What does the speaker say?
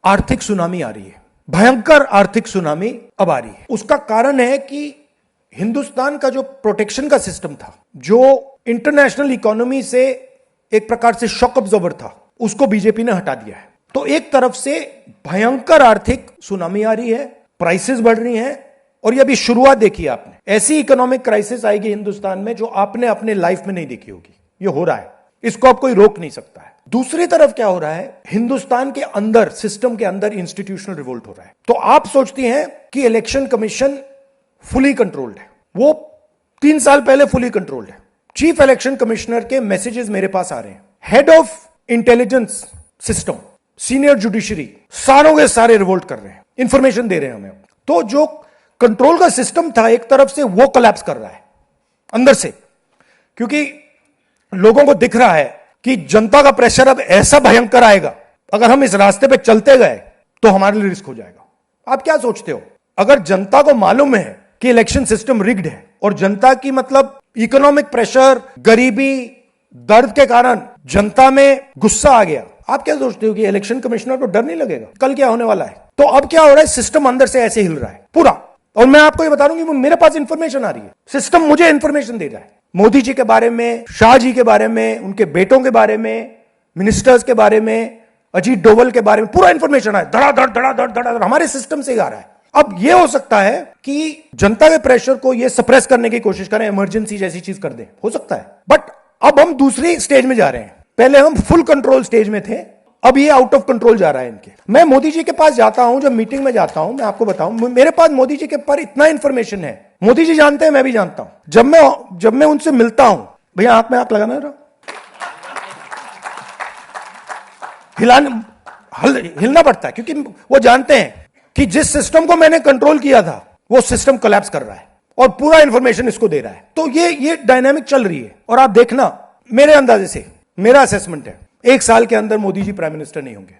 आर्थिक सुनामी आ रही है, भयंकर आर्थिक सुनामी अब आ रही है। उसका कारण है कि हिंदुस्तान का जो प्रोटेक्शन का सिस्टम था, जो इंटरनेशनल इकोनॉमी से एक प्रकार से शॉक अब्जॉर्बर था, उसको बीजेपी ने हटा दिया है। तो एक तरफ से भयंकर आर्थिक सुनामी आ रही है, प्राइसेस बढ़ रही हैं, और ये अभी शुरुआत देखी आपने। ऐसी इकोनॉमिक क्राइसिस आएगी हिंदुस्तान में जो आपने अपने लाइफ में नहीं देखी होगी। ये हो रहा है, इसको अब कोई रोक नहीं सकता है। दूसरी तरफ क्या हो रहा है, हिंदुस्तान के अंदर, सिस्टम के अंदर इंस्टीट्यूशनल रिवोल्ट हो रहा है। तो आप सोचती हैं कि इलेक्शन कमीशन फुली कंट्रोल्ड है। वो 3 साल पहले फुली कंट्रोल्ड है। चीफ इलेक्शन कमिश्नर के मैसेजेस मेरे पास आ रहे हैं, head of intelligence system, senior judiciary, सारों के सारे रिवोल्ट कर रहे हैं, इंफॉर्मेशन दे रहे हैं हमें। तो जो कंट्रोल का सिस्टम था एक तरफ से, वो कोलैप्स कर रहा है अंदर से, क्योंकि लोगों को दिख रहा है कि जनता का प्रेशर अब ऐसा भयंकर आएगा, अगर हम इस रास्ते पे चलते गए तो हमारे लिए रिस्क हो जाएगा। आप क्या सोचते हो, अगर जनता को मालूम है कि इलेक्शन सिस्टम रिग्ड है और जनता की मतलब इकोनॉमिक प्रेशर, गरीबी, दर्द के कारण जनता में गुस्सा आ गया, आप क्या सोचते हो कि इलेक्शन कमिश्नर को डर नहीं लगेगा कल क्या होने वाला है? तो अब क्या हो रहा है, सिस्टम अंदर से ऐसे हिल रहा है पूरा। और मैं आपको ये बता दूं कि मेरे पास इंफॉर्मेशन आ रही है, सिस्टम मुझे इंफॉर्मेशन दे रहा है, मोदी जी के बारे में, शाह जी के बारे में, उनके बेटों के बारे में, मिनिस्टर्स के बारे में, अजीत डोवल के बारे में पूरा इंफॉर्मेशन है, धड़ाधड़ धड़ाधड़ धड़ाधड़ हमारे सिस्टम से आ रहा है। अब यह हो सकता है कि जनता के प्रेशर को यह सप्रेस करने की कोशिश करें, इमरजेंसी जैसी चीज कर दें, हो सकता है। बट अब हम दूसरी स्टेज में जा रहे हैं। पहले हम फुल कंट्रोल स्टेज में थे, अब ये आउट ऑफ कंट्रोल जा रहा है इनके। मैं मोदी जी के पास जाता हूं, जब मीटिंग में जाता हूं, मैं आपको बताऊं, मेरे पास मोदी जी के पर इतना इंफॉर्मेशन है, मोदी जी जानते हैं, मैं भी जानता हूं। जब मैं उनसे मिलता हूं, भैया आंख में आंख लगाना रहा, हिलना पड़ता है, क्योंकि वो जानते हैं कि जिस सिस्टम को मैंने कंट्रोल किया था वो सिस्टम कोलैप्स कर रहा है और पूरा इंफॉर्मेशन इसको दे रहा है। तो ये डायनामिक चल रही है। और आप देखना, मेरे अंदाजे से, मेरा असेसमेंट है, 1 साल के अंदर मोदी जी प्राइम मिनिस्टर नहीं होंगे।